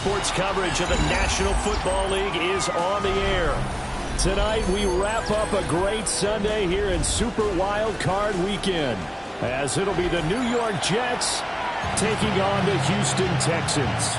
Sports coverage of the National Football League is on the air. Tonight, we wrap up a great Sunday here in Super Wild Card Weekend, as it'll be the New York Jets taking on the Houston Texans.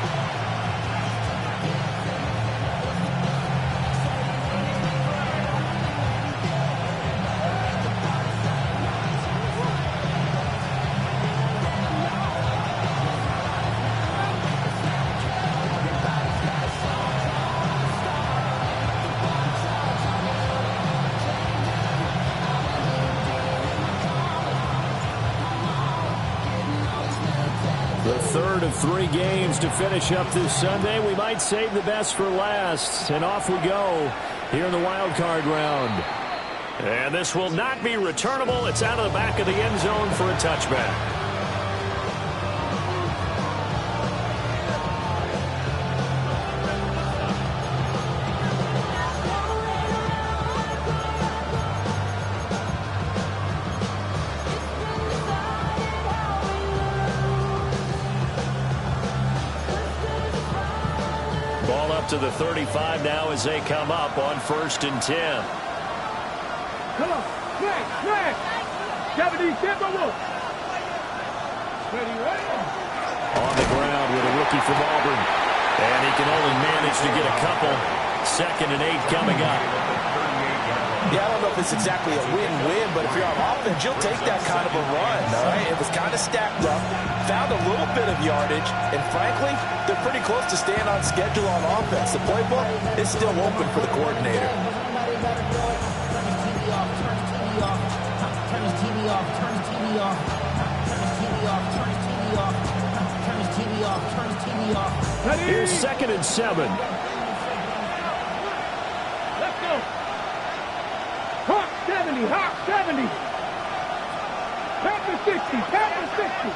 Third of 3 games to finish up this Sunday. We might save the best for last. And off we go here in the wild card round. And this will not be returnable. It's out of the back of the end zone for a touchback. To the 35 now as they come up on 1st and 10. Come on, Max. 70, step over. Ready. On the ground with a rookie from Auburn. And he can only manage to get a couple. 2nd and 8 coming up. Yeah, I don't know if it's exactly a win-win, but if you're on offense, you'll take that kind of a run, all right? It was kind of stacked up, found a little bit of yardage, and frankly, they're pretty close to staying on schedule on offense. The playbook is still open for the coordinator. Here's 2nd and 7. Let's go. Hawk 70, Hawk 70. Panther 60, Panther 60.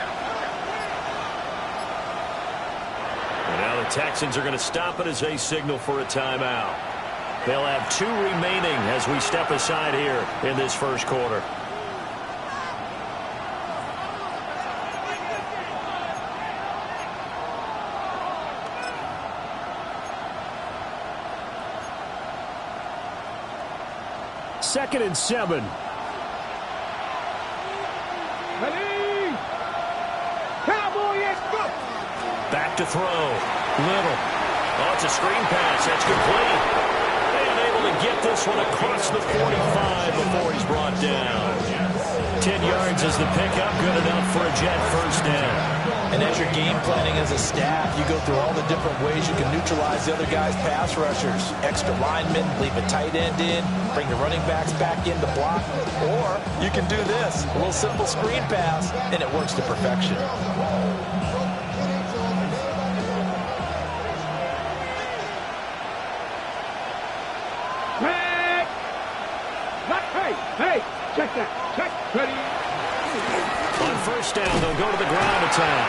And now the Texans are going to stop it as they signal for a timeout. They'll have 2 remaining as we step aside here in this first quarter. Second and 7. Ready. Cowboy, let's go. Back to throw. Little. Oh, it's a screen pass. That's complete. And able to get this one across the 45 before he's brought down. 10 yards is the pickup. Good enough for a Jet first down. And as you're game planning as a staff, you go through all the different ways you can neutralize the other guy's pass rushers. Extra linemen, leave a tight end in, bring the running backs back in to block. Or you can do this, a little simple screen pass, and it works to perfection. Hey, check that. Check. Ready. On first down, they'll go to the ground attack.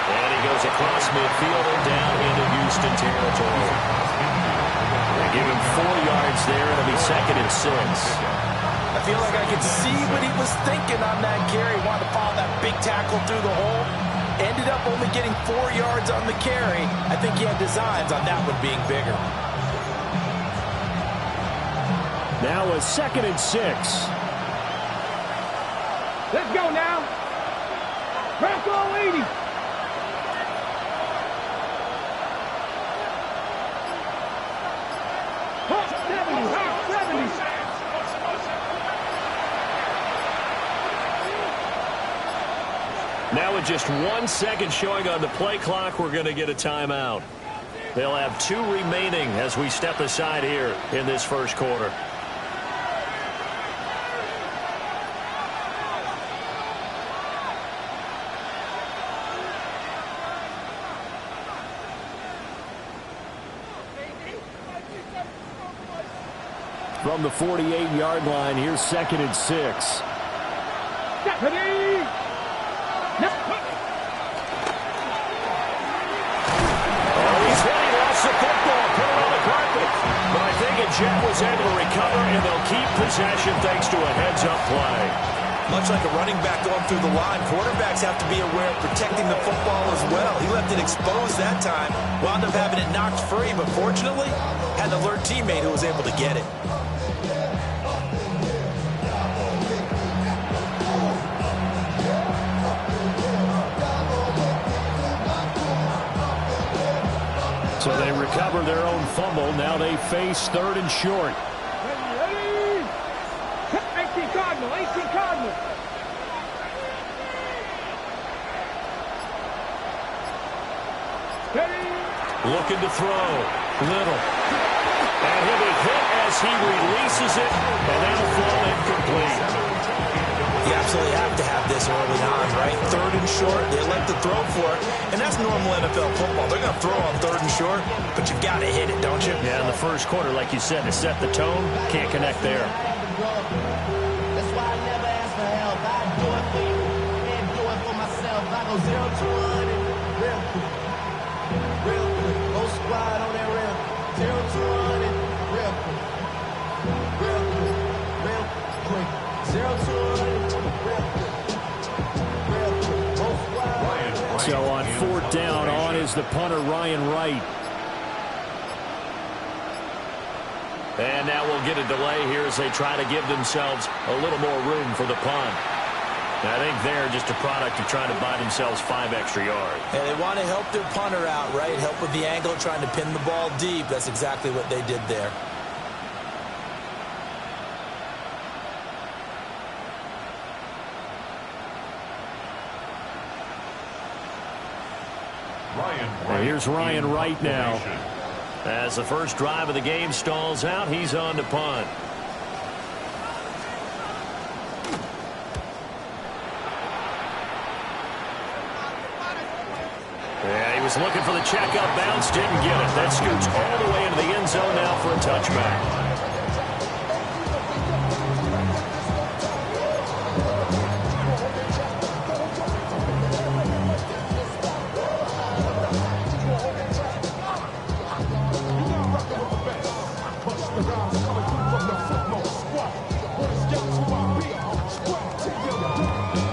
And he goes across midfield and down into Houston territory. They give him 4 yards there. It'll be 2nd and 6. I feel like I could see what he was thinking on that carry. Wanted to follow that big tackle through the hole. Ended up only getting 4 yards on the carry. I think he had designs on that one being bigger. Now a 2nd and 6. Let's go now. Bronco 80. Hawk 70, Hawk 70. Now with just 1 second showing on the play clock, we're going to get a timeout. They'll have 2 remaining as we step aside here in this first quarter. From the 48-yard line, here's 2nd and 6. Ready. But I think a Jet was able to recover, and they'll keep possession thanks to a heads-up play. Much like a running back going through the line, quarterbacks have to be aware of protecting the football as well. He left it exposed that time, wound up having it knocked free, but fortunately, had an alert teammate who was able to get it. So they recover their own fumble. Now they face 3rd and short. Ready? 18 Cardinal, 18 Cardinal. Ready? Looking to throw. Little. And he'll be hit as he releases it, and that'll fall incomplete. You absolutely have to have this early on, right? 3rd and short, they elect to throw for it, and that's normal NFL football. They're going to throw on 3rd and short, but you've got to hit it, don't you? Yeah, in the first quarter, like you said, to set the tone, can't connect there. That's why I never ask for help. I do it for you and do it for myself. I go 0 to 100 real quick. Real quick. Go squad on that real. 0 to 100 real quick. Real quick. Real quick. 0 to 100 real quick. Real quick. Go squad. So on 4th down, on is the punter, Ryan Wright. And now we'll get a delay here as they try to give themselves a little more room for the punt. And I think they're just a product of trying to buy themselves 5 extra yards. And they want to help their punter out, right? Help with the angle, trying to pin the ball deep. That's exactly what they did there. And here's Ryan Wright now. As the first drive of the game stalls out, he's on to punt. Yeah, he was looking for the checkup bounce, didn't get it. That scoots all the way into the end zone now for a touchback.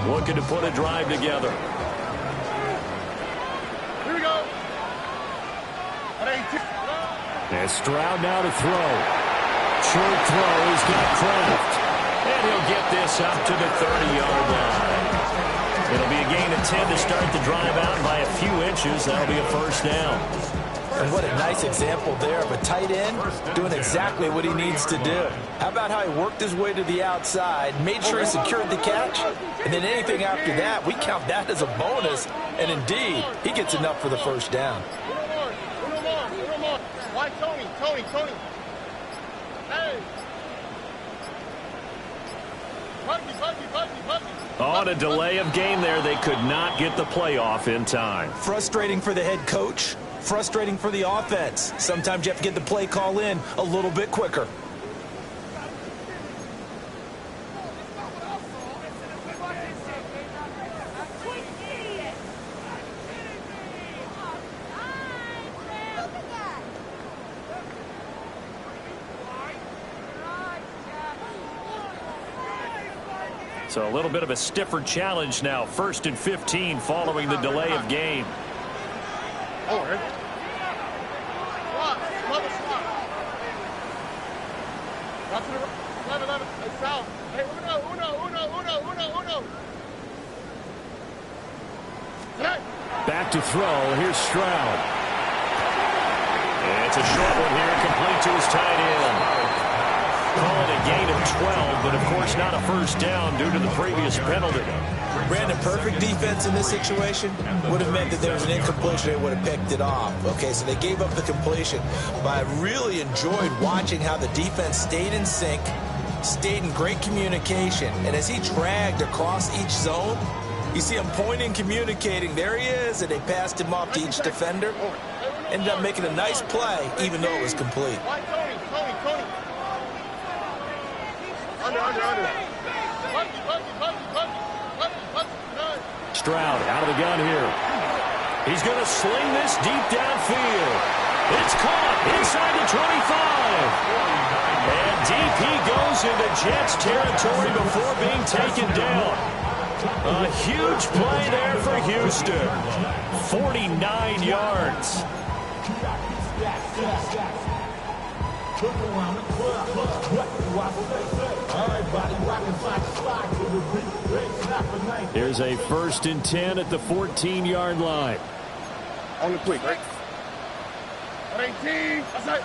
Looking to put a drive together. Here we go. And Stroud now to throw. Short throw. He's got Kraft. And he'll get this up to the 30-yard line. It'll be a gain of 10 to start the drive out. And by a few inches, that'll be a first down. And what a nice example there of a tight end doing exactly what he needs to do. How about how he worked his way to the outside, made sure he secured the catch, and then anything after that, we count that as a bonus. And indeed, he gets enough for the first down. Why Tony? Hey. On a delay of game there, they could not get the playoff in time. Frustrating for the head coach, frustrating for the offense. Sometimes you have to get the play call in a little bit quicker. So a little bit of a stiffer challenge now. 1st and 15 following the delay of game. Back to throw. Here's Stroud. And it's a short one here, complete to his tight end. Call it a gain of 12, but of course not a first down due to the previous penalty. Brandon, perfect defense in this situation would have meant that there was an incompletion. They would have picked it off. Okay, so they gave up the completion. But I really enjoyed watching how the defense stayed in sync, stayed in great communication. And as he dragged across each zone, you see him pointing, communicating. There he is, and they passed him off to each defender. Ended up making a nice play, even though it was complete. Tony. Under. Stroud out of the gun here. He's going to sling this deep downfield. It's caught inside the 25. And deep he goes moves into Jets territory before being taken down. A huge play there for Houston. 49 yards. Here's a 1st and 10 at the 14-yard line. On the quick, right? 18. That's it.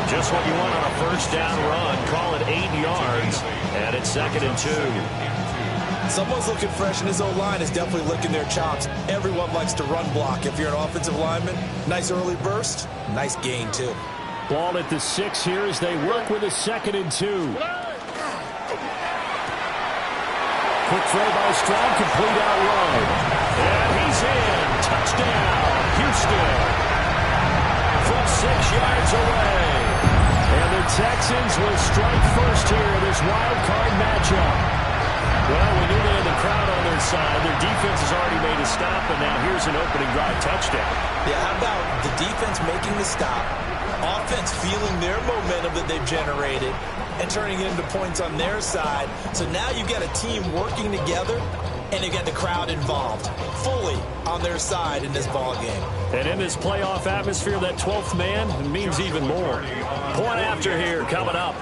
Just what you want on a 1st down run. Call it 8 yards. And it's 2nd and 2. Someone's looking fresh, and his O-line is definitely licking their chops. Everyone likes to run block. If you're an offensive lineman, nice early burst, nice gain, too. Ball at the 6 here as they work with a 2nd and 2. Quick throw by Stroud, complete out wide. And he's in. Touchdown, Houston. From 6 yards away. And the Texans will strike first here in this wild card matchup. Well, we knew they had the crowd on their side. Their defense has already made a stop, and now here's an opening drive touchdown. Yeah, how about the defense making the stop, offense feeling their momentum that they've generated, and turning it into points on their side. So now you've got a team working together, and you've got the crowd involved fully on their side in this ball game. And in this playoff atmosphere, that 12th man means even more. Point after here coming up.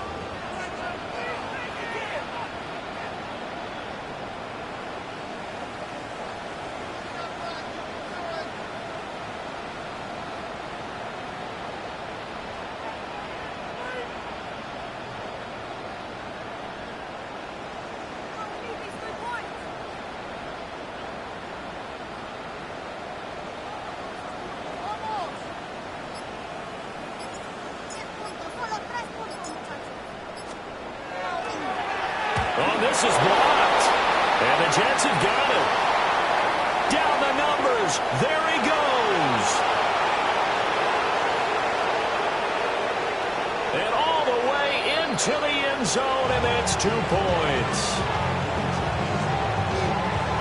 Oh, this is blocked. And the Jets have got it. Down the numbers. There he goes. And all the way into the end zone, and that's 2 points.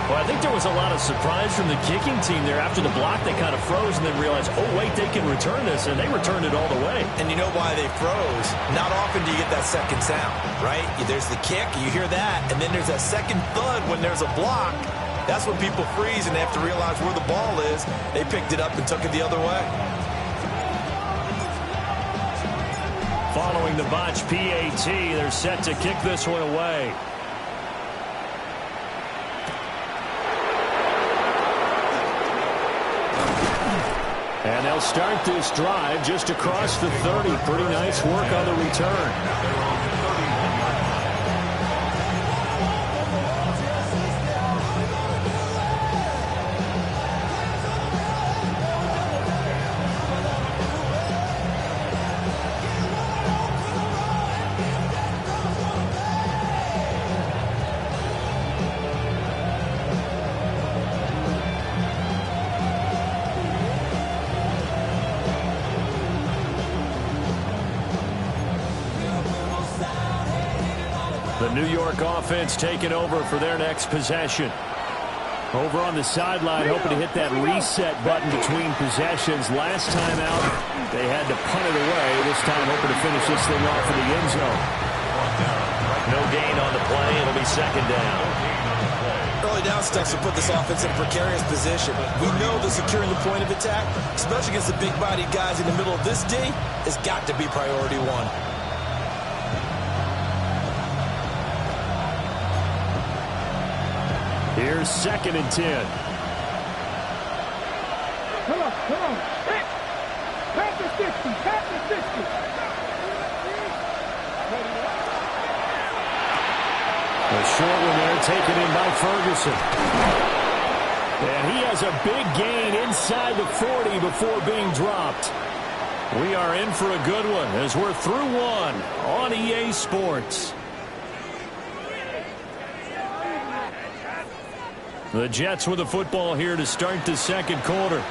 Well, I think there was a lot of surprise from the kicking team there. After the block, they kind of froze and then realized, oh, wait, they can return this, and they returned it all the way. And you know why they froze? Not often do you get that second sound, right? There's the kick, you hear that, and then there's that second thud when there's a block. That's when people freeze and they have to realize where the ball is. They picked it up and took it the other way. Following the botch PAT, they're set to kick this one away. And they'll start this drive just across the 30. Pretty nice work on the return. The New York offense taking over for their next possession. Over on the sideline, hoping to hit that reset button between possessions. Last time out, they had to punt it away. This time, hoping to finish this thing off in the end zone. No gain on the play. It'll be 2nd down. Early down stuff will put this offense in a precarious position. We know that securing the point of attack, especially against the big-bodied guys in the middle of this D, has got to be priority one. Here's 2nd and 10. Come on. Pass the 60. A short one there taken in by Ferguson. And he has a big gain inside the 40 before being dropped. We are in for a good one as we're through one on EA Sports. The Jets with the football here to start the 2nd quarter.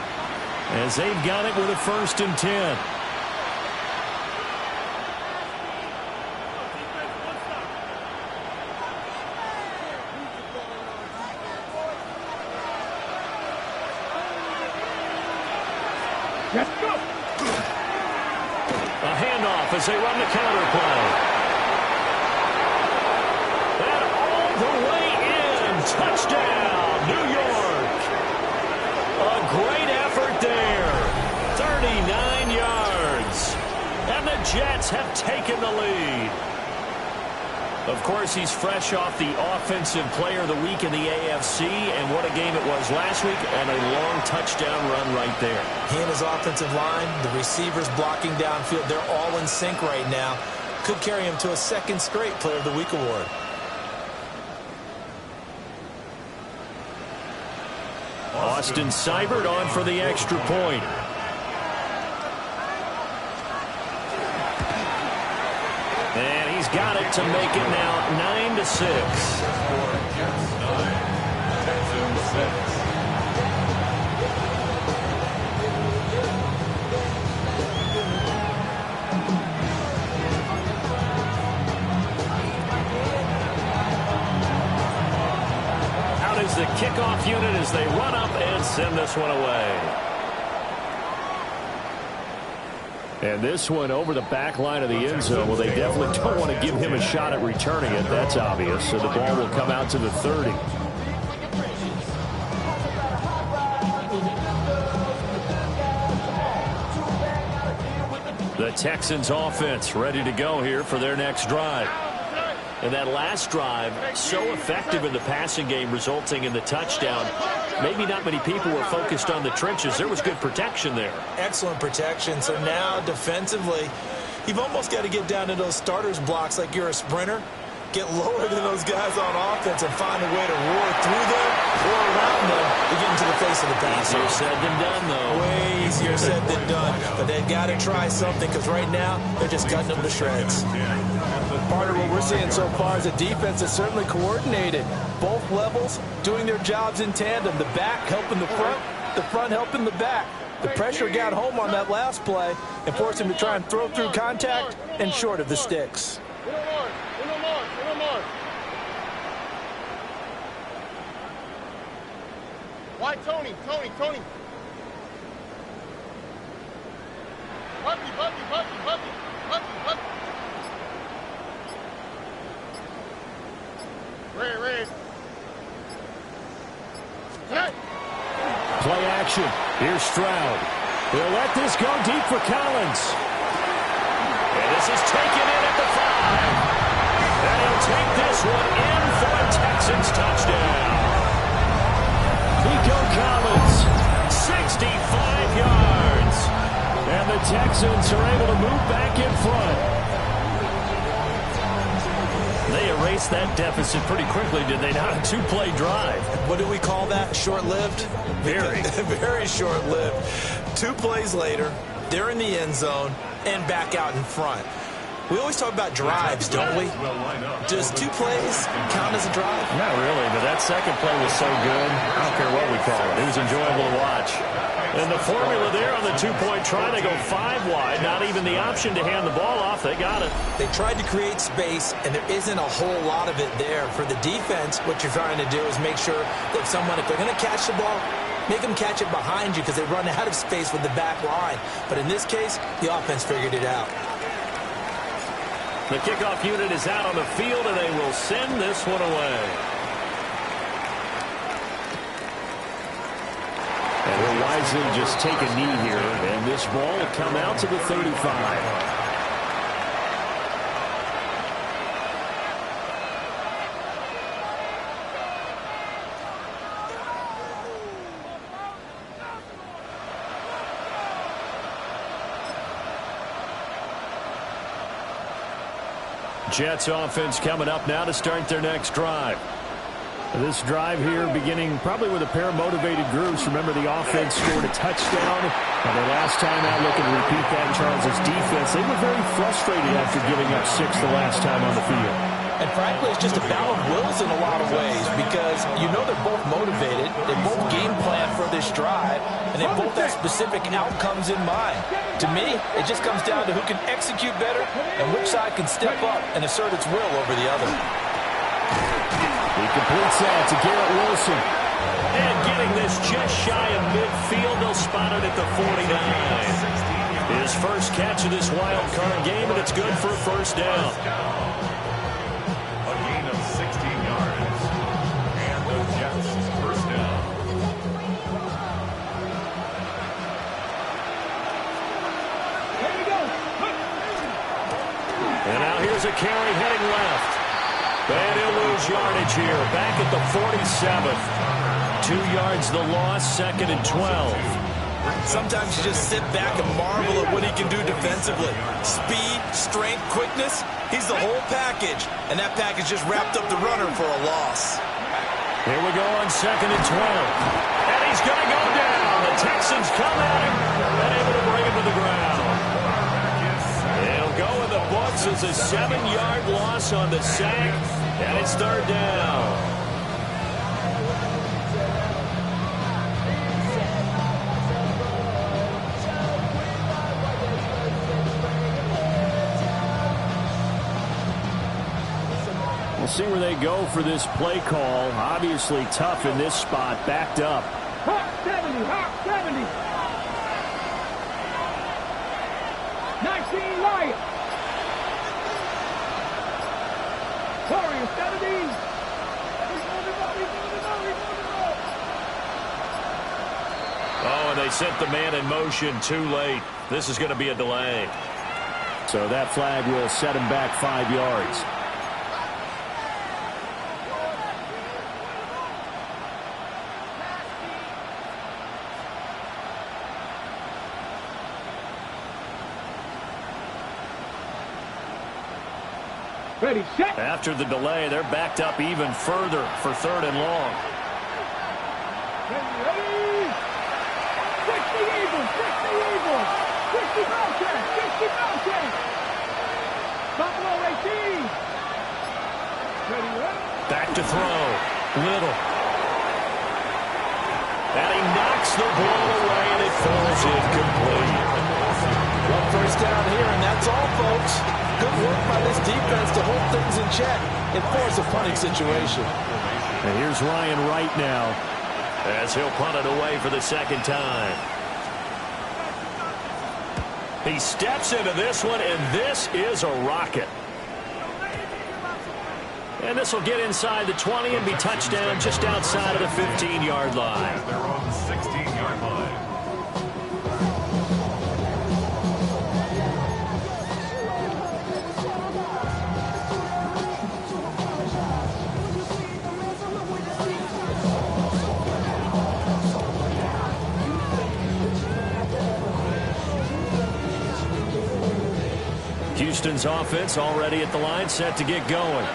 as they've got it with a 1st and 10. Let's go. A handoff as they run the counter play. And all the way in. Touchdown, New York. A great effort there. 39 yards. And the Jets have taken the lead. Of course, he's fresh off the Offensive Player of the Week in the AFC, and what a game it was last week, and a long touchdown run right there. He and his offensive line, the receivers blocking downfield, they're all in sync right now. Could carry him to a 2nd straight Player of the Week award. Austin Seibert on for the extra point. And he's got it to make it now 9-6. Out is the kickoff unit as they run up and send this one away. And this one over the back line of the end zone. Well, they definitely don't want to give him a shot at returning it. That's obvious. So the ball will come out to the 30. The Texans offense ready to go here for their next drive. And that last drive, so effective in the passing game, resulting in the touchdown. Maybe not many people were focused on the trenches. There was good protection there. Excellent protection. So now defensively, you've almost got to get down to those starters blocks like you're a sprinter. Get lower than those guys on offense and find a way to roar through them or around them to get into the face of the passer. Easier said than done, though. Way easier said than done. But they've got to try something because right now they're just cutting them to shreds. Partner, what we're seeing so far is the defense is certainly coordinated. Both levels doing their jobs in tandem. The back helping the front helping the back. The pressure got home on that last play and forced him to try and throw through contact and short of the sticks. Why Tony? Bucky. Red. Play action. Here's Stroud. He'll let this go deep for Collins. And this is taken in at the 5. And he'll take this one in for a Texans touchdown. Nico Collins, 65 yards. And the Texans are able to move back in front. They erased that deficit pretty quickly, did they not? A 2-play drive. What do we call that? Short-lived? Very. Very short-lived. 2 plays later, they're in the end zone and back out in front. We always talk about drives, don't we? Does 2 plays count as a drive? Not really, but that second play was so good. I don't care what we call it. It was enjoyable to watch. And the formula there on the 2-point try, they go 5 wide. Not even the option to hand the ball off. They got it. They tried to create space, and there isn't a whole lot of it there. For the defense, what you're trying to do is make sure that if they're going to catch the ball, make them catch it behind you because they run out of space with the back line. But in this case, the offense figured it out. The kickoff unit is out on the field, and they will send this one away. And they'll wisely just take a knee here, and this ball will come out to the 35. Jets offense coming up now to start their next drive. This drive here beginning probably with a pair of motivated groups. Remember, the offense scored a touchdown. And their last time out looking to repeat that in Charles' defense. They were very frustrated after giving up 6 the last time on the field. And frankly, it's just a battle of wills in a lot of ways because you know they're both motivated. They both game plan for this drive, and they both have specific outcomes in mind. To me, it just comes down to who can execute better and which side can step up and assert its will over the other. He completes that to Garrett Wilson. And getting this just shy of midfield, they'll spot it at the 49. His first catch of this wild card game, and it's good for a first down. A gain of 16 yards. And the Jets first down. And now here's a carry heading left. And he'll lose yardage here. Back at the 47th. 2 yards the loss, 2nd and 12. Sometimes you just sit back and marvel at what he can do defensively. Speed, strength, quickness, he's the whole package. And that package just wrapped up the runner for a loss. Here we go on 2nd and 12. And he's going to go down. The Texans come at him and able to bring him to the ground. They'll go in the books as a 7-yard loss on the sack. And it's 3rd down. We'll see where they go for this play call. Obviously tough in this spot, backed up. Hot 70, hot 70. 19 Wyatt. Corey, 70. Oh, and they sent the man in motion too late. This is going to be a delay. So that flag will set him back 5 yards. Ready, set. After the delay, they're backed up even further for 3rd and long. Ready. 60 Eagles, 60 Eagles. 60 Bobcats, 60 Bobcats. Buffalo 18. Ready, ready. Back to throw. Little. And he knocks the ball away, and it falls incomplete. One first down here, and that's all, folks. Good work by this defense to hold things in check and force a punting situation. And here's Ryan Wright now as he'll punt it away for the 2nd time. He steps into this one, and this is a rocket. And this will get inside the 20 and be touchdown just outside of the 15-yard line. Their own 16-yard line. Houston's offense already at the line, set to get going.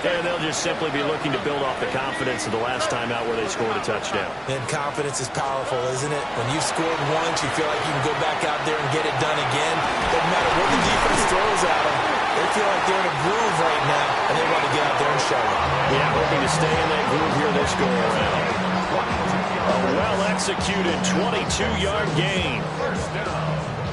And they'll just simply be looking to build off the confidence of the last time out where they scored a touchdown. And confidence is powerful, isn't it? When you've scored once, you feel like you can go back out there and get it done again. Doesn't matter what the defense throws at them. They feel like they're in a groove right now, and they want to get out there and show it. Yeah, hoping to stay in that groove here this go around. A well-executed 22-yard gain.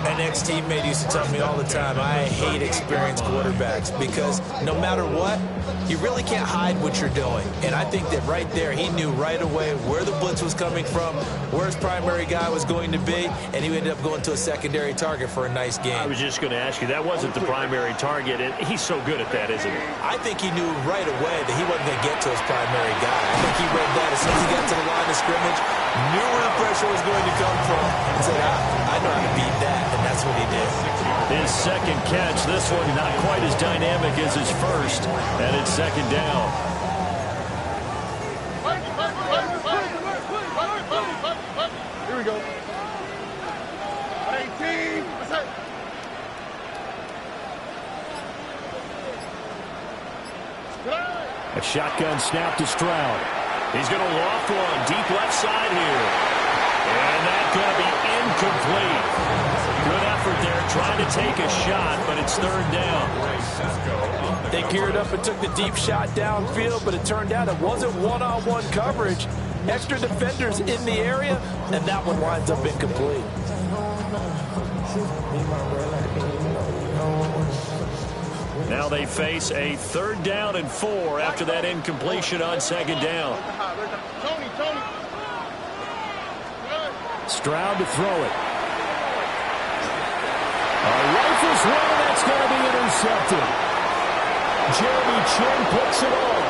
An ex-teammate used to tell me all the time, I hate experienced quarterbacks because no matter what, you really can't hide what you're doing. And I think that right there, he knew right away where the blitz was coming from, where his primary guy was going to be, and he ended up going to a secondary target for a nice game. I was just going to ask you, that wasn't the primary target, and he's so good at that, isn't he? I think he knew right away that he wasn't going to get to his primary guy. I think he read that as soon as he got to the line of scrimmage, knew where the pressure was going to come from, and said, I know how to beat that, and that's what he did. His 2nd catch, this one not quite as dynamic as his first, and it's 2nd down. Here we go. 18. A shotgun snap to Stroud. He's going to loft one deep left side here. And that's going to be incomplete. Good effort there trying to take a shot, but it's third down. They geared up and took the deep shot downfield, but it turned out it wasn't one-on-one coverage. Extra defenders in the area, and that one winds up incomplete. Now they face a 3rd down and 4 after that incompletion on 2nd down. Stroud to throw it. A rifles one, that's going to be intercepted. Jeremy Chin picks it off.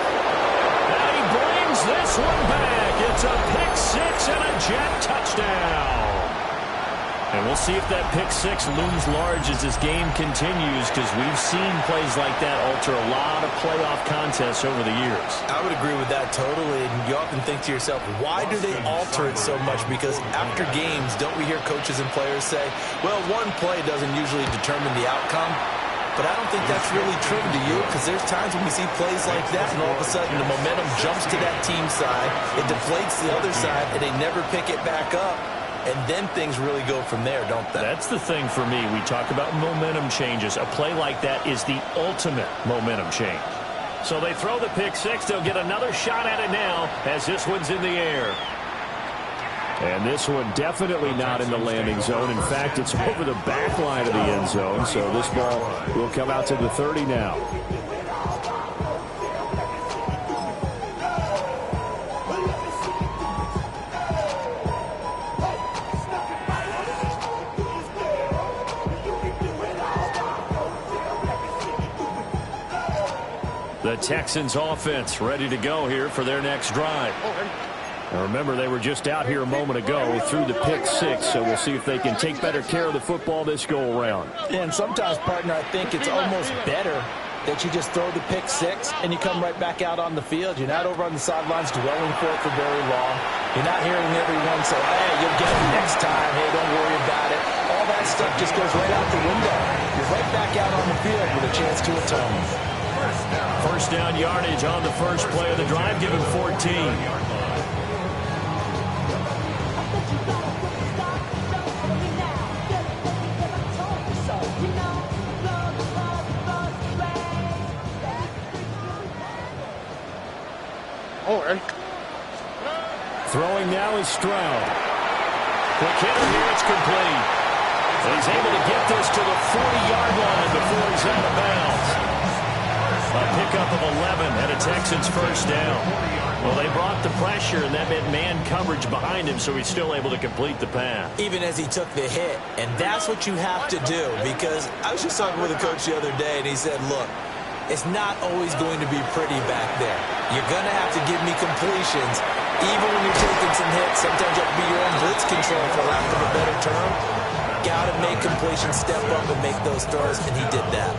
And he brings this one back. It's a pick 6 and a Jet touchdown. And we'll see if that pick 6 looms large as this game continues, because we've seen plays like that alter a lot of playoff contests over the years. I would agree with that totally. And you often think to yourself, why do they alter it so much? Because after games, don't we hear coaches and players say, well, one play doesn't usually determine the outcome? But I don't think that's really true to you, because there's times when we see plays like that, and all of a sudden the momentum jumps to that team side, it deflates the other side, and they never pick it back up. And then things really go from there, don't they? That's the thing for me. We talk about momentum changes. A play like that is the ultimate momentum change. So they throw the pick 6. They'll get another shot at it now as this one's in the air. And this one definitely not in the landing zone. In fact, it's over the back line of the end zone. So this ball will come out to the 30 now. The Texans offense ready to go here for their next drive. Now remember, they were just out here a moment ago through the pick 6, so we'll see if they can take better care of the football this go around. And sometimes, partner, I think it's almost better that you just throw the pick 6 and you come right back out on the field. You're not over on the sidelines dwelling for it for very long. You're not hearing everyone say, hey, you'll get it next time. Hey, don't worry about it. All that stuff just goes right out the window. You're right back out on the field with a chance to atone. First down yardage on the first play of the drive, given 14. Throwing now is Stroud. Quick hitter here, it's complete. And he's able to get this to the 40-yard line before he's out of bounds. A pickup of 11 and a Texans first down. Well, they brought the pressure, and that meant man coverage behind him, so he's still able to complete the pass. Even as he took the hit, and that's what you have to do, because I was just talking with a coach the other day, and he said, look, it's not always going to be pretty back there. You're going to have to give me completions, even when you're taking some hits. Sometimes you have to be your own blitz control, for lack of a better term. Got to make completions, step up and make those throws, and he did that.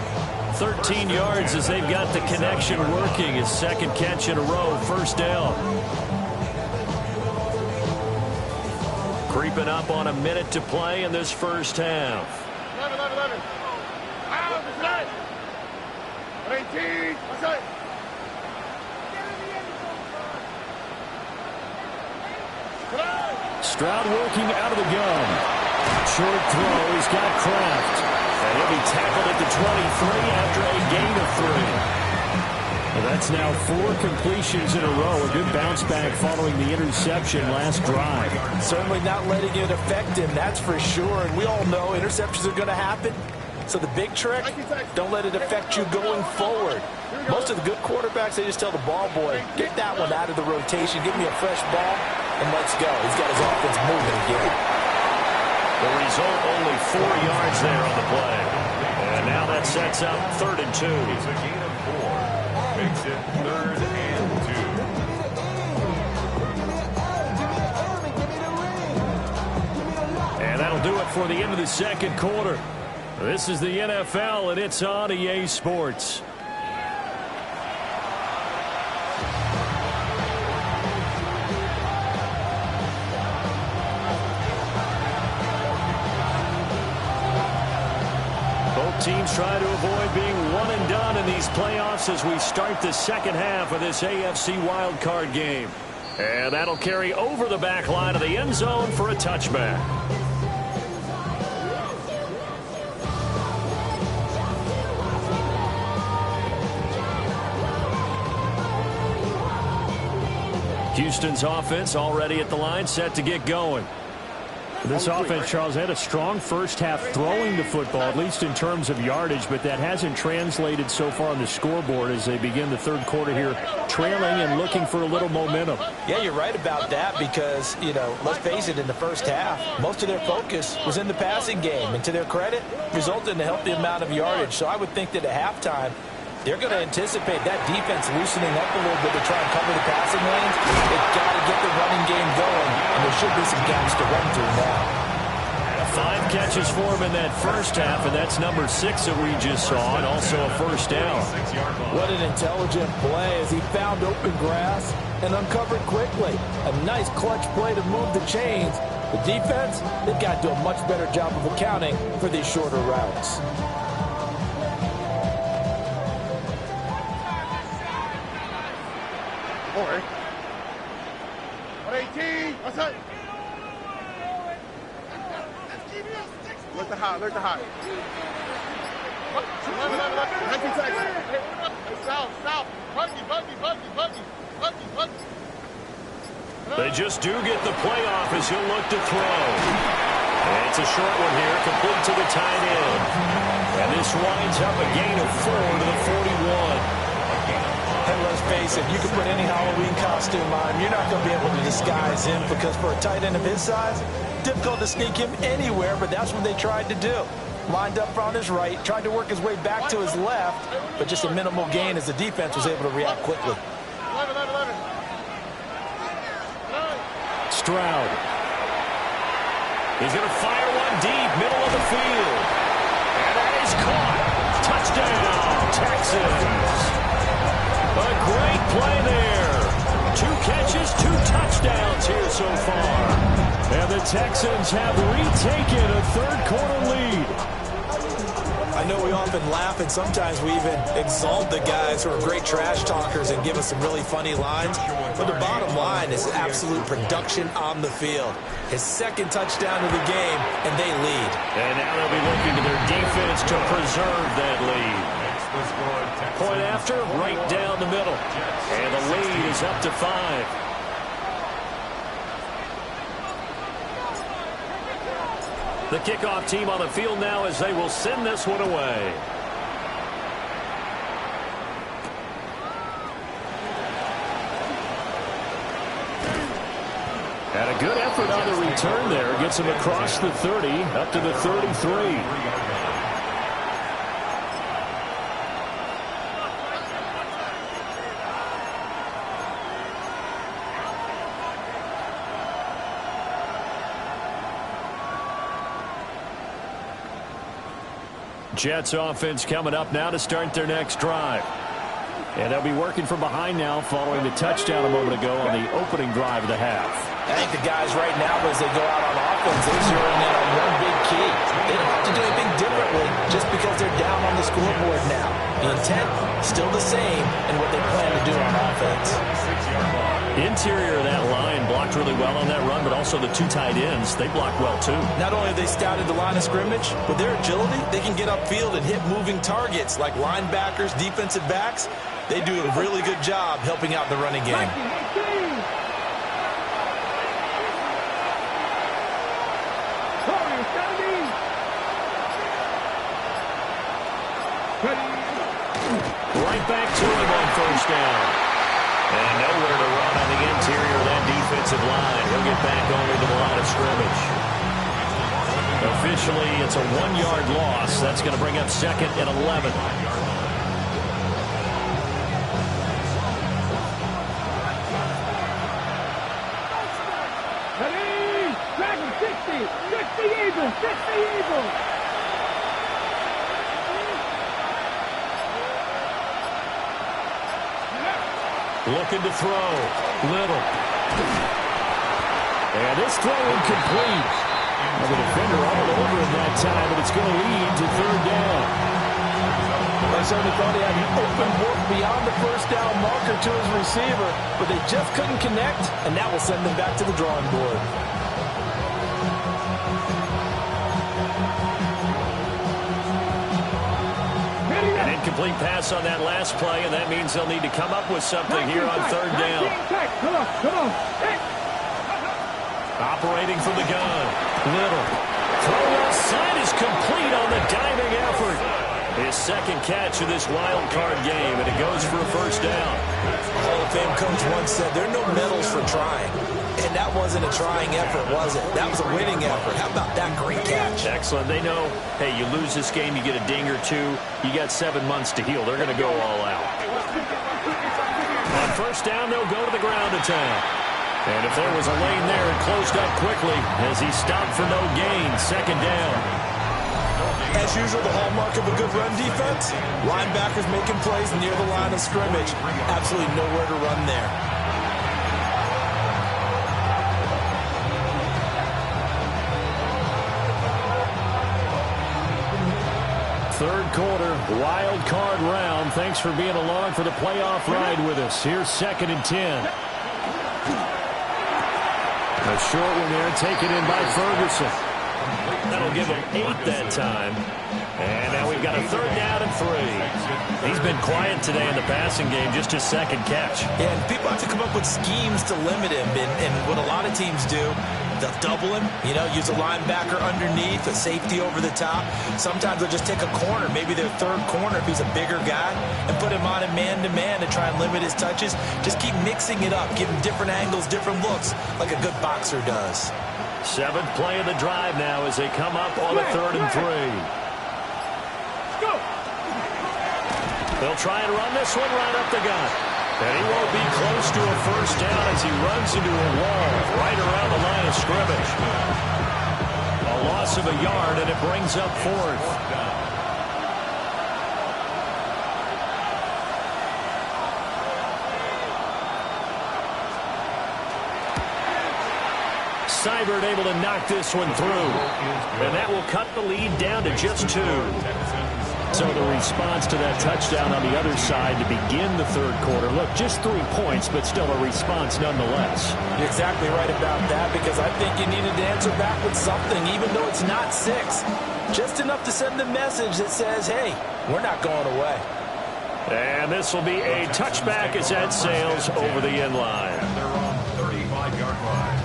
13 yards as they've got the connection working. His second catch in a row, first down. Creeping up on a minute to play in this first half. 11. Out, 18. Stroud working out of the gun. Short throw, he's got Kraft. And he'll be tackled at the 23 after a gain of 3. Well, that's now 4 completions in a row. A good bounce back following the interception last drive. Certainly not letting it affect him, that's for sure. And we all know interceptions are going to happen. So the big trick, don't let it affect you going forward. Most of the good quarterbacks, they just tell the ball boy, get that one out of the rotation, give me a fresh ball, and let's go. He's got his offense moving again. The result, only 4 yards there on the play. And now that sets up 3rd and 2. It's a gain of 4. Makes it 3rd and 2. And that'll do it for the end of the second quarter. This is the NFL, and it's on EA Sports. Teams try to avoid being one and done in these playoffs as we start the second half of this AFC wildcard game. And that'll carry over the back line of the end zone for a touchback. Houston's offense already at the line, set to get going. This offense, Charles, had a strong first half throwing the football, at least in terms of yardage, but that hasn't translated so far on the scoreboard as they begin the third quarter here, trailing and looking for a little momentum. Yeah, you're right about that because, let's face it, in the first half, most of their focus was in the passing game. And to their credit, resulted in a healthy amount of yardage. So I would think that at halftime, they're going to anticipate that defense loosening up a little bit to try and cover the passing lanes. They've got to get the running game going, and there should be some gaps to run through now. 5 catches for him in that first half, and that's number 6 that we just saw, and also a first down. What an intelligent play as he found open grass and uncovered quickly. A nice clutch play to move the chains. The defense, they've got to do a much better job of accounting for these shorter routes. Or 118. What's up? Look the high. Look the high. 19 seconds. Hey, south. Buggy. They just do get the playoff as he'll look to throw. And it's a short one here, complete to the tight end. And this winds up a gain of 4 to the 41. And let's face it, you can put any Halloween costume on. You're not going to be able to disguise him because for a tight end of his size, difficult to sneak him anywhere, but that's what they tried to do. Lined up on his right, tried to work his way back to his left, but just a minimal gain as the defense was able to react quickly. Stroud. He's going to fire one deep, middle of the field. And that is caught. Touchdown, Texans. A great play there. 2 catches, 2 touchdowns here so far. And the Texans have retaken a third-quarter lead. I know we often laugh and sometimes we even exalt the guys who are great trash talkers and give us some really funny lines. But the bottom line is absolute production on the field. His 2nd touchdown of the game, and they lead. And now they'll be looking to their defense to preserve that lead. Point after, right down the middle. And the lead is up to 5. The kickoff team on the field now as they will send this one away. And a good effort on the return there. Gets him across the 30, up to the 33. Jets offense coming up now to start their next drive. And they'll be working from behind now following the touchdown a moment ago on the opening drive of the half. I think the guys right now, as they go out on offense, they're zeroing in on one big key. They don't have to do anything differently just because they're down on the scoreboard now. The intent, still the same in what they plan to do on offense. Interior of that line blocked really well on that run, but also the 2 tight ends, they blocked well too. Not only have they scouted the line of scrimmage, with their agility, they can get upfield and hit moving targets like linebackers, defensive backs. They do a really good job helping out the running game. Right back to him on first down. And nowhere to run on the interior of that defensive line. He'll get back only to the line of scrimmage. Officially, it's a 1-yard loss. That's going to bring up 2nd and 11. Dragon 60 Eagles, 60 Eagles. Looking to throw. Little. And this throw incomplete. Now the defender all over him that time, but it's going to lead to 3rd down. I certainly thought he had an open look beyond the first down marker to his receiver, but they just couldn't connect, and that will send them back to the drawing board. An Incomplete pass on that last play, and that means they'll need to come up with something here on third down. Come on. Operating from the gun. Little. Throw left side is complete on the diving effort. His second catch of this wild card game, and it goes for a first down. Hall of Fame coach once said there are no medals for trying. And that wasn't a trying effort, was it? That was a winning effort. How about that great catch? Excellent. They know, hey, you lose this game, you get a ding or two. You got 7 months to heal. They're going to go all out. On first down, they'll go to the ground attack. And if there was a lane there, it closed up quickly as he stopped for no gain. Second down. As usual, the hallmark of a good run defense, linebackers making plays near the line of scrimmage. Absolutely nowhere to run there. Third quarter, wild card round. Thanks for being along for the playoff ride with us. Here's 2nd and 10. A short one there, taken in by Ferguson. That'll give him 8 that time. And now we've got a third down and 3. He's been quiet today in the passing game, just his second catch. Yeah, and people have to come up with schemes to limit him. And what a lot of teams do, they'll double him, use a linebacker underneath, a safety over the top. Sometimes they'll just take a corner, maybe their third corner if he's a bigger guy, and put him on a man-to-man to try and limit his touches. Just keep mixing it up, give him different angles, different looks, like a good boxer does. 7th play of the drive now as they come up on a 3rd and 3. They'll try and run this one right up the gut. And he won't be close to a first down as he runs into a wall right around the line of scrimmage. A loss of a yard, and it brings up 4th. Seibert able to knock this one through. And that will cut the lead down to just 2. So the response to that touchdown on the other side to begin the third quarter. Look, just 3 points, but still a response nonetheless. You're exactly right about that, because I think you needed to answer back with something, even though it's not 6. Just enough to send the message that says, hey, we're not going away. And this will be a touchback as that sails over the end line. And they're on 35-yard line.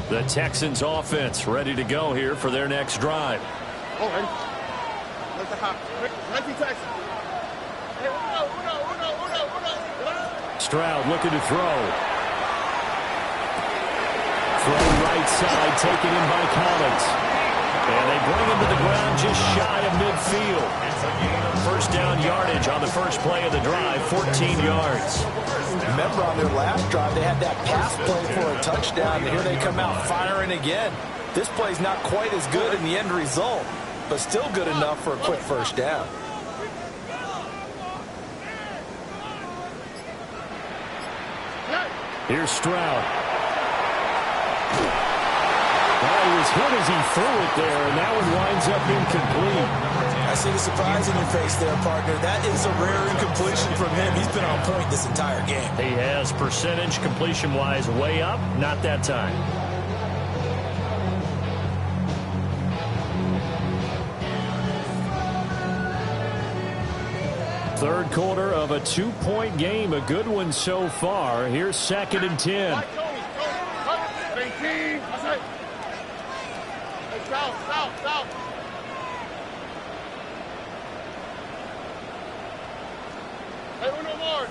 The Texans offense ready to go here for their next drive. Oh, ready. Let's the hop. Ready, Texans. Hey, Uno. Stroud looking to throw. Throw right side, taken in by Collins. And they bring him to the ground just shy of midfield. First down yardage on the first play of the drive, 14 yards. Remember, on their last drive, they had that pass play for a touchdown, and here they come out firing again. This play's not quite as good in the end result, but still good enough for a quick first down. Here's Stroud. Well, he was hit as he threw it there, and that one winds up incomplete. I see the surprise in your face there, partner. That is a rare incompletion from him. He's been on point this entire game. He has percentage completion-wise way up, not that time. Third quarter of a 2-point game, a good one so far. Here's 2nd and 10. South. Hey, Uno more.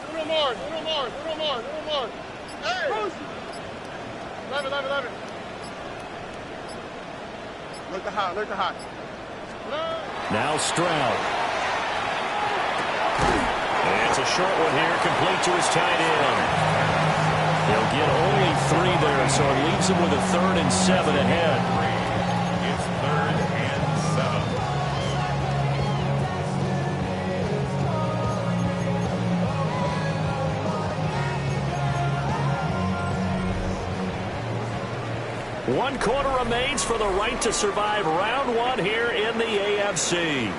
Hey! 11. Look the hot. Now Stroud. And it's a short one here, complete to his tight end. He'll get only 3 there, so it leaves him with a 3rd and 7 ahead. It's 3rd and 7. 1 quarter remains for the right to survive round 1 here in the AFC.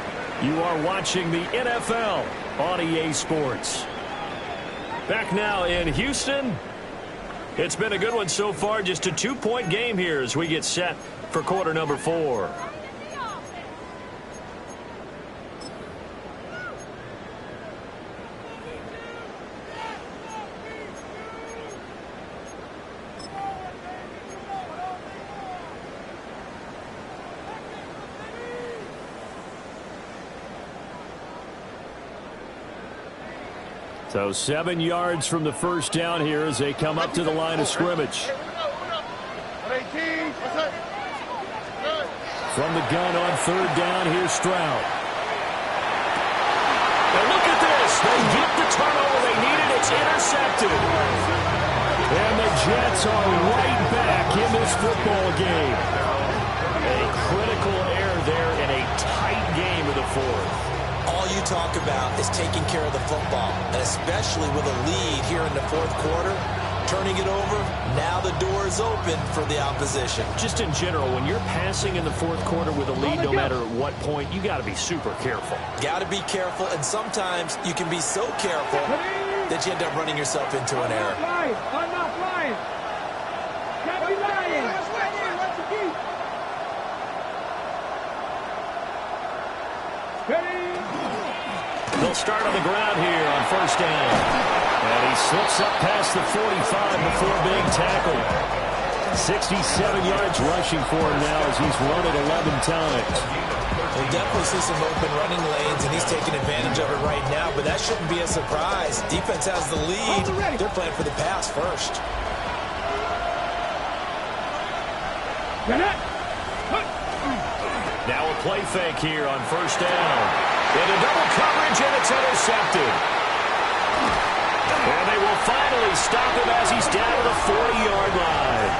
You are watching the NFL on EA Sports. Back now in Houston. It's been a good one so far. Just a 2-point game here as we get set for quarter number 4. So 7 yards from the first down here as they come up to the line of scrimmage. From the gun on 3rd down, here's Stroud. And look at this. They get the turnover they needed. It's intercepted. And the Jets are right back in this football game. A critical error there in a tight game of the 4th. All you talk about is taking care of the football, and especially with a lead here in the 4th quarter, turning it over, now the door is open for the opposition. Just in general, when you're passing in the 4th quarter with a lead, no matter at what point, you got to be super careful. Got to be careful, and sometimes you can be so careful that you end up running yourself into an error. I'm not flying. Can't be lying. They'll start on the ground here on 1st down. And he slips up past the 45 before being tackled. 67 yards rushing for him now as he's run it 11 times. We'll definitely see some open running lanes, and he's taking advantage of it right now, but that shouldn't be a surprise. Defense has the lead. They're playing for the pass first. Now a play fake here on 1st down. Into double coverage, and it's intercepted. And they will finally stop him as he's down to the 40-yard line.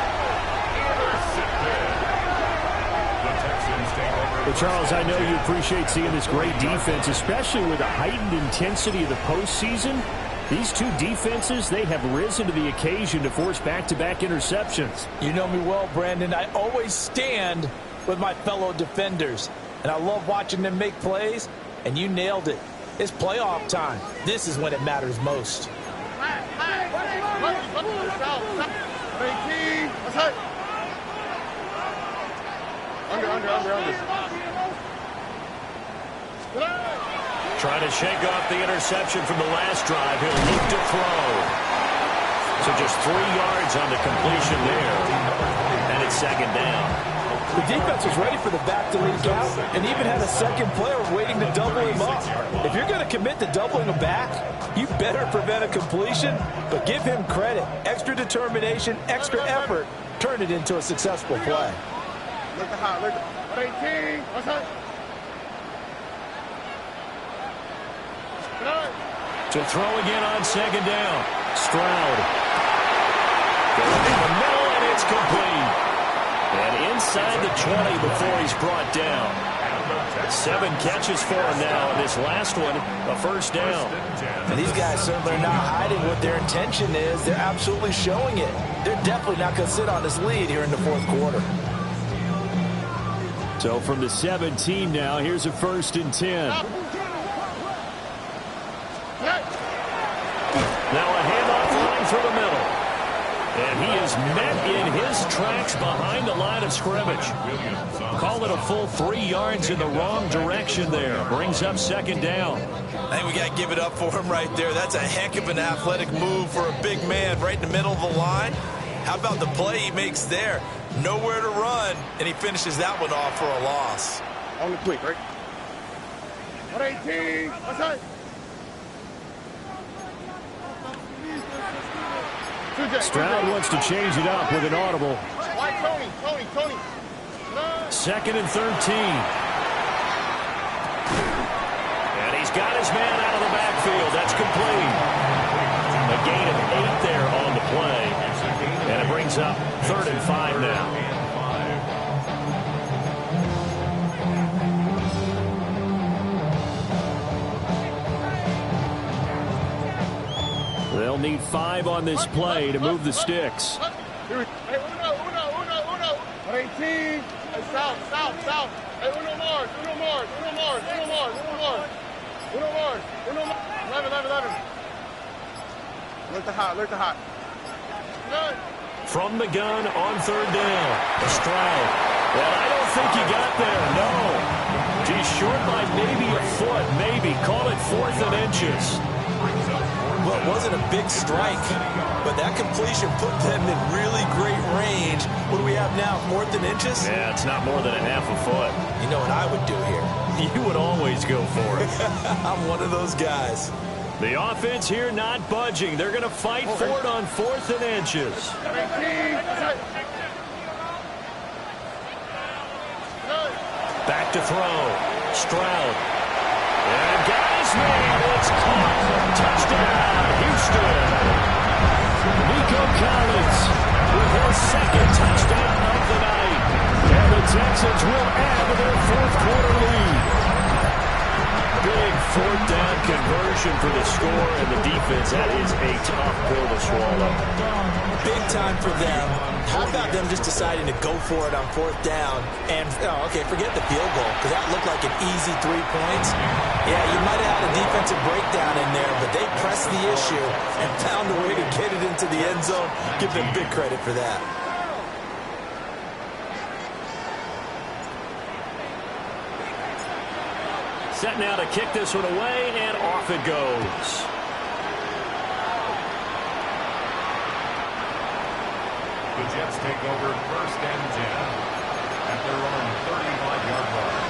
Well, Charles, I know you appreciate seeing this great defense, especially with the heightened intensity of the postseason. These two defenses, they have risen to the occasion to force back-to-back interceptions. You know me well, Brandon. I always stand with my fellow defenders, and I love watching them make plays. And you nailed it. It's playoff time. This is when it matters most. Trying to shake off the interception from the last drive. He'll look to throw. So just 3 yards on the completion there. And it's 2nd down. The defense was ready for the back to leak out and even had a second player waiting to double him up. If you're going to commit to doubling him back, you better prevent a completion, but give him credit. Extra determination, extra effort, turned it into a successful play. To throw again on 2nd down. Stroud. Going in the middle, and it's complete. And inside the 20 before he's brought down. 7 catches for him now, and this last one, a 1st down. And these guys certainly are not hiding what their intention is. They're absolutely showing it. They're definitely not going to sit on this lead here in the 4th quarter. So from the 17 now, here's a 1st and 10. Now a handoff line through the middle. And he is met in his tracks behind the line of scrimmage. Call it a full 3 yards in the wrong direction there. Brings up 2nd down. I think we got to give it up for him right there. That's a heck of an athletic move for a big man right in the middle of the line. How about the play he makes there? Nowhere to run, and he finishes that one off for a loss. On the quick, right? 118. What's that? Stroud wants to change it up with an audible. Tony. 2nd and 13. And he's got his man out of the backfield. That's complete. A gain of 8 there on the play. And it brings up 3rd and 5 now. They'll need 5 on this play to move the sticks. 19. Hey, south. Hey, uno more. 11. Alert the hot. Good. From the gun on third down. Stroud. Well, I don't think he got there, no. He's short by maybe a foot, maybe. Call it 4th and inches. Well, it wasn't a big strike, but that completion put them in really great range. What do we have now, 4th and inches? Yeah, it's not more than a half a foot. You know what I would do here? You would always go for it. I'm one of those guys. The offense here not budging. They're going to fight for it on 4th and inches. 19. Back to throw. Stroud. And got his man. It's caught. Touchdown, Houston. Nico Collins with his second touchdown of the night. And the Texans will add to their 4th quarter lead. Big 4th down conversion for the score, and the defense, that is a tough pill to swallow. Big time for them. How about them just deciding to go for it on 4th down? And, okay, forget the field goal, because that looked like an easy 3 points. Yeah, you might have had a defensive breakdown in there, but they pressed the issue and found a way to get it into the end zone. Give them big credit for that. Set now to kick this one away, and off it goes. The Jets take over 1st and 10 at their own 35-yard line.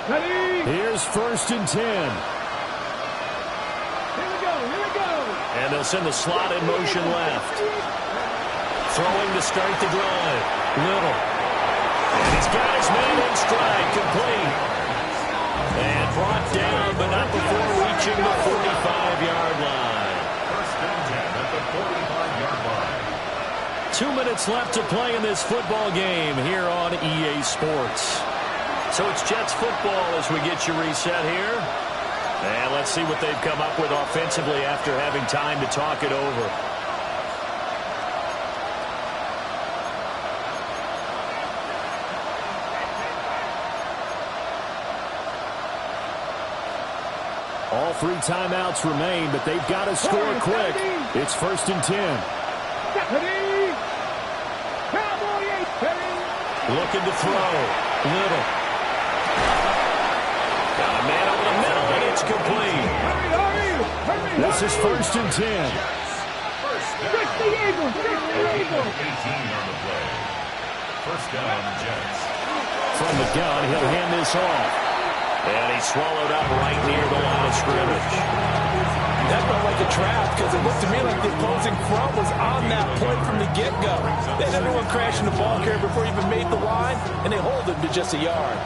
Ready? Here's 1st and 10. Here we go. And they'll send the slot in motion left. Throwing to start the drive. Little. And he's got his man in stride, complete. And brought down, but not before reaching the 45-yard line. 1st and 10 at the 45-yard line. 2 minutes left to play in this football game here on EA Sports. So it's Jets football as we get you reset here. And let's see what they've come up with offensively after having time to talk it over. All 3 timeouts remain, but they've got to score quick. It's 1st and 10. Looking to throw. Little. Got a man over the middle, and it's complete. This is 1st and 10. 18 on the play. 1st down, Jets. From the gun, he'll hand this off. And he's swallowed up right near the line of scrimmage. That felt like a trap because it looked to me like the opposing front was on that point from the get-go. They had everyone crashing the ball carrier before he even made the line, and they hold him to just a yard.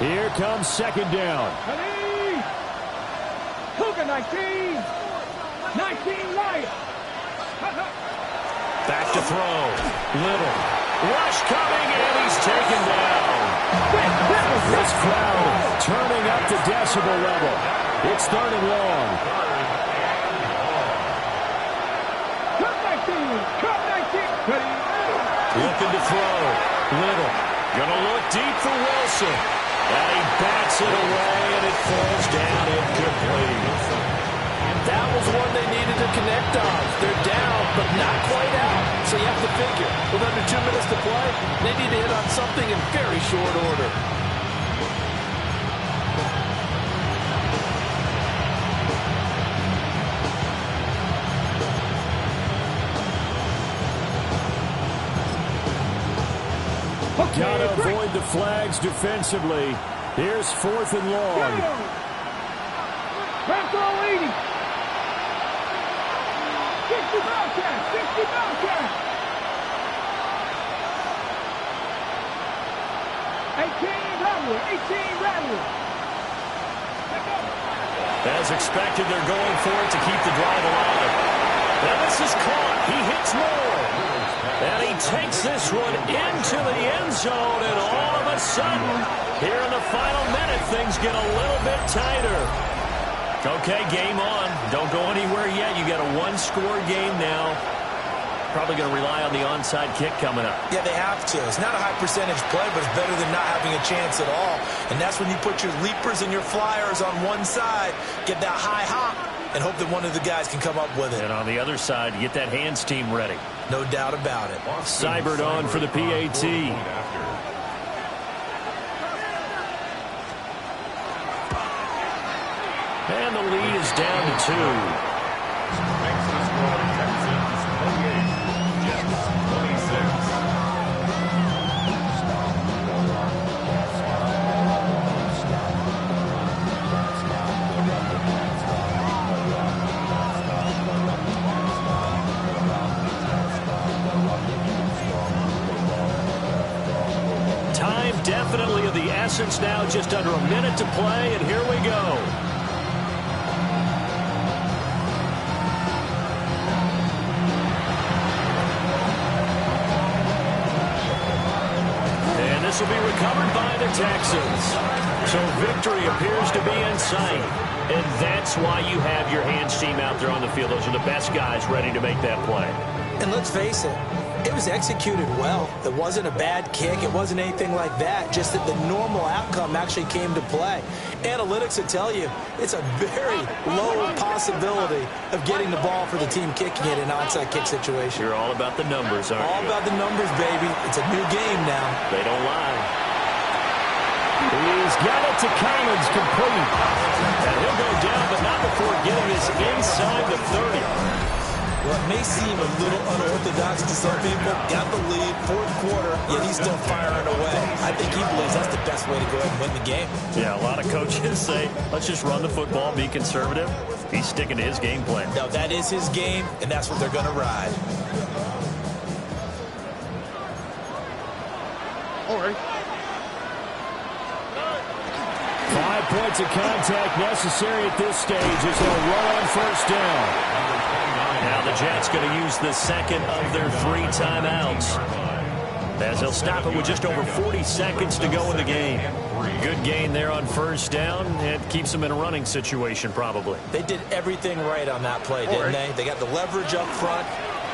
Here comes 2nd down. Cougar 19 right. Back to throw. Little. Rush coming, and he's taken down. This crowd turning up the decibel level. It's 3rd and long. Looking to throw. Little. Gonna look deep for Wilson. And he bats it away, and it falls down incomplete. That was one they needed to connect on. They're down, but not quite out. So you have to figure, with under 2 minutes to play, they need to hit on something in very short order. Gotta avoid the flags defensively. Here's 4th and long. Back to 80. 60 Bobcat. 18 Rattler. As expected, they're going for it to keep the drive alive. Now this is caught. He hits Moore. And he takes this one into the end zone. And all of a sudden, here in the final minute, things get a little bit tighter. Okay, game on. Don't go anywhere yet. You got a one-score game now. Probably going to rely on the onside kick coming up. Yeah, they have to. It's not a high percentage play, but it's better than not having a chance at all. And that's when you put your leapers and your flyers on one side, get that high hop, and hope that one of the guys can come up with it. And on the other side, you get that hands team ready. No doubt about it. Seibert on for the PAT. And the lead is down to 2. Makes the score Texans 28, Jets 26. Time definitely of the essence now. Just under a minute to play, and here we go. This will be recovered by the Texans. So victory appears to be in sight. And that's why you have your hands team out there on the field. Those are the best guys ready to make that play. And let's face it, it was executed well. It wasn't a bad kick. It wasn't anything like that. Just that the normal outcome actually came to play. Analytics will tell you it's a very low possibility of getting the ball for the team kicking it in an onside kick situation. You're all about the numbers, aren't you? All about the numbers, baby. It's a new game now. They don't lie. He's got it to Collins, complete. And he'll go down, but not before getting this inside the 30. Well, it may seem a little unorthodox to some people. Got the lead, fourth quarter, yet he's still firing away. I think he believes that's the best way to go ahead and win the game. Yeah, a lot of coaches say, let's just run the football, be conservative. He's sticking to his game plan. Now, that is his game, and that's what they're going to ride. All right. 5 points of contact necessary at this stage as they'll run on first down. Now the Jets going to use the second of their 3 timeouts, as they'll stop it with just over 40 seconds to go in the game. Good gain there on first down. It keeps them in a running situation probably. They did everything right on that play, didn't they? They got the leverage up front,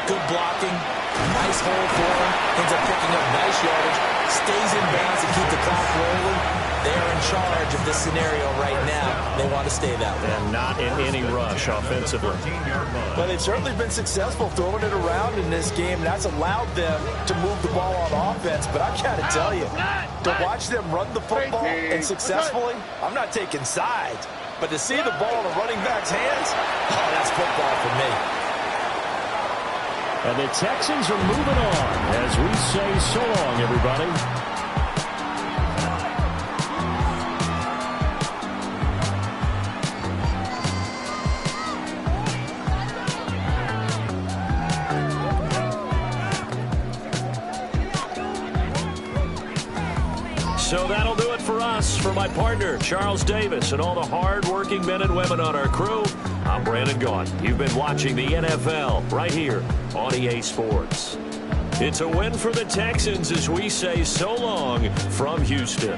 good blocking, nice hole for him, ends up picking up nice yardage, stays in bounds to keep the clock rolling. They are in charge of this scenario right now. They want to stay that way. And not in any rush offensively. But they've certainly been successful throwing it around in this game. That's allowed them to move the ball on offense. But I've got to tell you, to watch them run the football and successfully, I'm not taking sides. But to see the ball in the running back's hands, oh, that's football for me. And the Texans are moving on as we say so long, everybody. So that'll do it for us. For my partner, Charles Davis, and all the hard-working men and women on our crew, I'm Brandon Gaughan. You've been watching the NFL right here on EA Sports. It's a win for the Texans as we say so long from Houston.